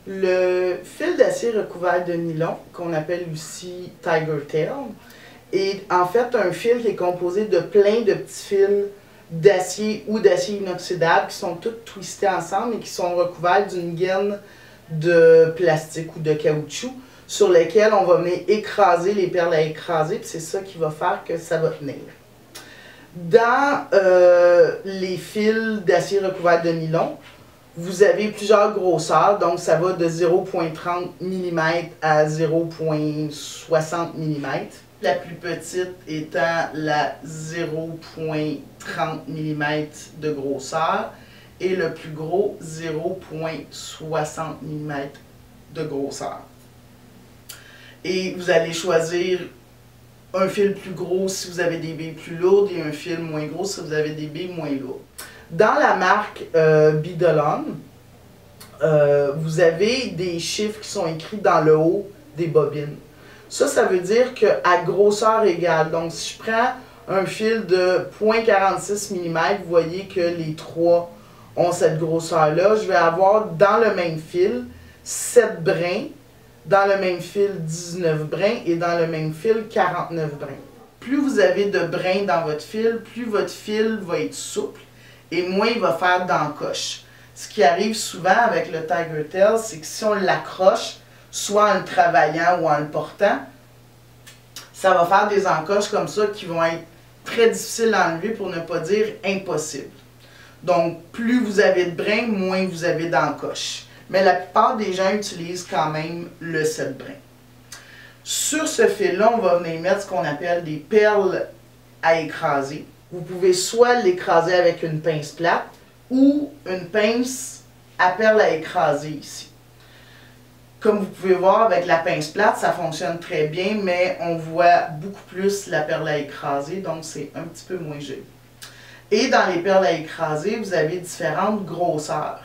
Le fil d'acier recouvert de nylon, qu'on appelle aussi Tiger Tail, est en fait un fil qui est composé de plein de petits fils d'acier ou d'acier inoxydable qui sont tous twistés ensemble et qui sont recouverts d'une gaine de plastique ou de caoutchouc sur lesquels on va venir écraser les perles à écraser, puis c'est ça qui va faire que ça va tenir. Dans les fils d'acier recouvert de nylon, vous avez plusieurs grosseurs, donc ça va de 0,30 mm à 0,60 mm. La plus petite étant la 0,30 mm de grosseur et le plus gros 0,60 mm de grosseur. Et vous allez choisir un fil plus gros si vous avez des billes plus lourdes et un fil moins gros si vous avez des billes moins lourdes. Dans la marque Bidolon, vous avez des chiffres qui sont écrits dans le haut des bobines. Ça veut dire qu'à grosseur égale, donc si je prends un fil de 0,46 mm, vous voyez que les trois ont cette grosseur-là. Je vais avoir dans le même fil 7 brins, dans le même fil 19 brins et dans le même fil 49 brins. Plus vous avez de brins dans votre fil, plus votre fil va être souple et moins il va faire d'encoche. Ce qui arrive souvent avec le Tiger Tail, c'est que si on l'accroche, soit en le travaillant ou en le portant, ça va faire des encoches comme ça qui vont être très difficiles à enlever pour ne pas dire impossible. Donc, plus vous avez de brins, moins vous avez d'encoches. Mais la plupart des gens utilisent quand même le 7 brins. Sur ce fil-là, on va venir mettre ce qu'on appelle des perles à écraser. Vous pouvez soit l'écraser avec une pince plate ou une pince à perles à écraser ici. Comme vous pouvez voir avec la pince plate, ça fonctionne très bien, mais on voit beaucoup plus la perle à écraser, donc c'est un petit peu moins joli. Et dans les perles à écraser, vous avez différentes grosseurs,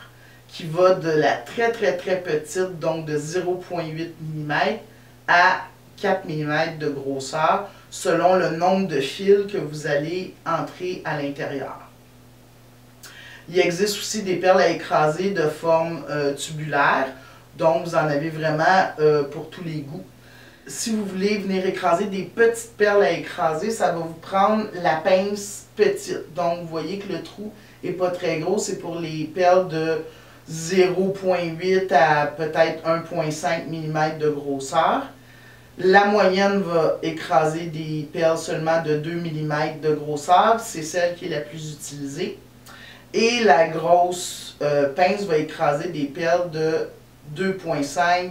qui va de la très petite, donc de 0,8 mm à 4 mm de grosseur, selon le nombre de fils que vous allez entrer à l'intérieur. Il existe aussi des perles à écraser de forme tubulaire, donc vous en avez vraiment pour tous les goûts. Si vous voulez venir écraser des petites perles à écraser, ça va vous prendre la pince petite. Donc vous voyez que le trou n'est pas très gros, c'est pour les perles de 0,8 à peut-être 1,5 mm de grosseur. La moyenne va écraser des perles seulement de 2 mm de grosseur, c'est celle qui est la plus utilisée. Et la grosse pince va écraser des perles de 2,5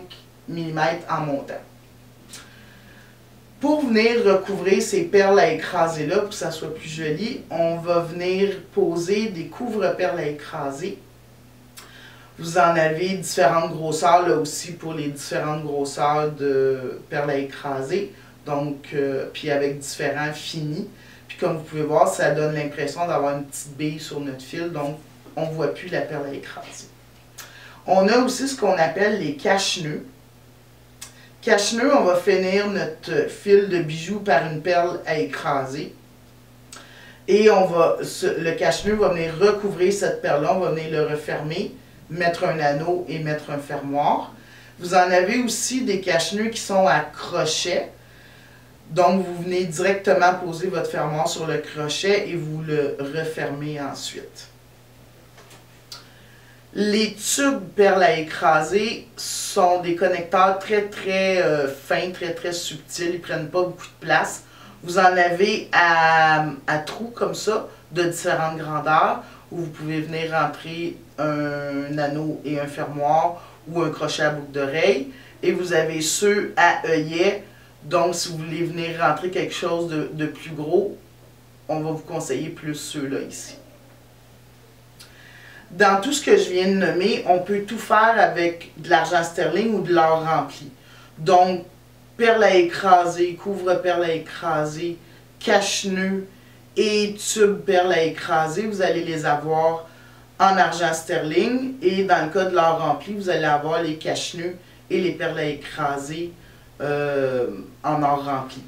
mm en montant. Pour venir recouvrir ces perles à écraser-là, pour que ça soit plus joli, on va venir poser des couvre-perles à écraser. Vous en avez différentes grosseurs là aussi pour les différentes grosseurs de perles à écraser. Donc, puis avec différents finis. Puis comme vous pouvez voir, ça donne l'impression d'avoir une petite bille sur notre fil, donc on ne voit plus la perle à écraser. On a aussi ce qu'on appelle les cache-nœuds. Cache-nœud, on va finir notre fil de bijoux par une perle à écraser. Et le cache-nœud va venir recouvrir cette perle-là, on va venir le refermer, mettre un anneau et mettre un fermoir. Vous en avez aussi des cache-nœuds qui sont à crochet. Donc, vous venez directement poser votre fermoir sur le crochet et vous le refermez ensuite. Les tubes perles à écraser sont des connecteurs très fins, très subtils. Ils ne prennent pas beaucoup de place. Vous en avez à trous comme ça, de différentes grandeurs, où vous pouvez venir rentrer un anneau et un fermoir ou un crochet à boucle d'oreille. Et vous avez ceux à œillet. Donc, si vous voulez venir rentrer quelque chose de plus gros, on va vous conseiller plus ceux-là ici. Dans tout ce que je viens de nommer, on peut tout faire avec de l'argent sterling ou de l'or rempli. Donc, perles à écraser, couvre-perles à écraser, cache-nœuds et tubes perles à écraser, vous allez les avoir en argent sterling. Et dans le cas de l'or rempli, vous allez avoir les cache-nœuds et les perles à écraser en or rempli.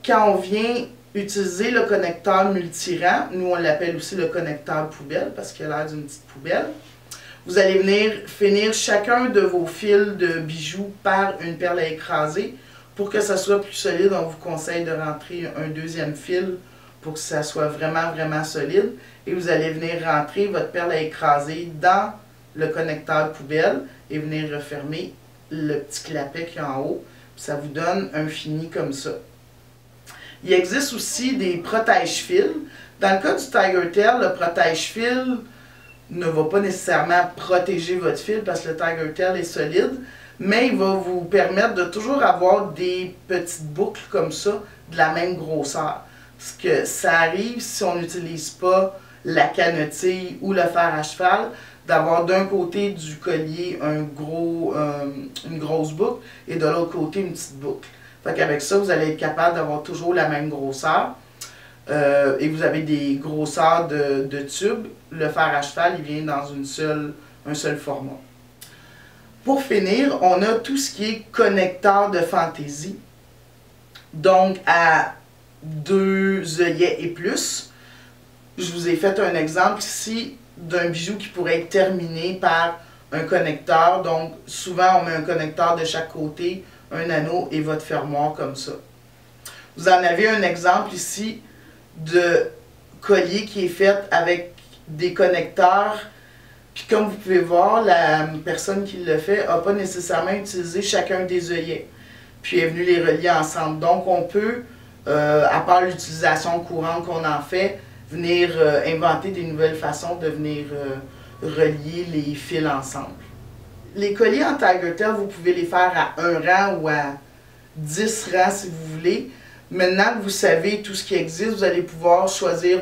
Quand on vient utiliser le connecteur multirang, nous on l'appelle aussi le connecteur poubelle parce qu'il a l'air d'une petite poubelle, Vous allez venir finir chacun de vos fils de bijoux par une perle à écraser. Pour que ça soit plus solide, on vous conseille de rentrer un deuxième fil pour que ça soit vraiment, vraiment solide. Et vous allez venir rentrer votre perle à écraser dans le connecteur poubelle et venir refermer le petit clapet qui est en haut. Ça vous donne un fini comme ça. Il existe aussi des protège-fils. Dans le cas du Tiger Tail, le protège-fil ne va pas nécessairement protéger votre fil parce que le Tiger Tail est solide, mais il va vous permettre de toujours avoir des petites boucles comme ça, de la même grosseur. Parce que ça arrive, si on n'utilise pas la canotille ou le fer à cheval, d'avoir d'un côté du collier une grosse boucle et de l'autre côté une petite boucle. Fait qu'avec ça, vous allez être capable d'avoir toujours la même grosseur. Et vous avez des grosseurs de tubes. Le fer à cheval, il vient dans un seul format. Pour finir, on a tout ce qui est connecteur de fantaisie. Donc, à 2 œillets et plus. Je vous ai fait un exemple ici d'un bijou qui pourrait être terminé par un connecteur. Donc, souvent, on met un connecteur de chaque côté, un anneau et votre fermoir comme ça. Vous en avez un exemple ici de collier qui est fait avec des connecteurs. Puis comme vous pouvez voir, la personne qui le fait n'a pas nécessairement utilisé chacun des œillets. Puis est venu les relier ensemble. Donc on peut, à part l'utilisation courante qu'on en fait, venir inventer des nouvelles façons de venir relier les fils ensemble. Les colliers en Tiger Tail, vous pouvez les faire à 1 rang ou à 10 rangs si vous voulez. Maintenant que vous savez tout ce qui existe, vous allez pouvoir choisir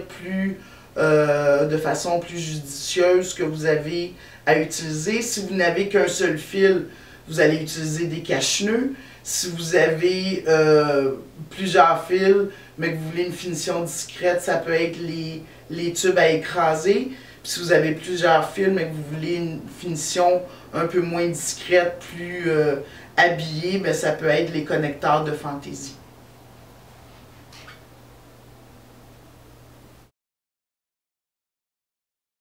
de façon plus judicieuse ce que vous avez à utiliser. Si vous n'avez qu'un seul fil, vous allez utiliser des cache-nœuds. Si vous avez plusieurs fils, mais que vous voulez une finition discrète, ça peut être les tubes à écraser. Puis si vous avez plusieurs fils, mais que vous voulez une finition un peu moins discrète, plus habillée, bien, ça peut être les connecteurs de fantaisie.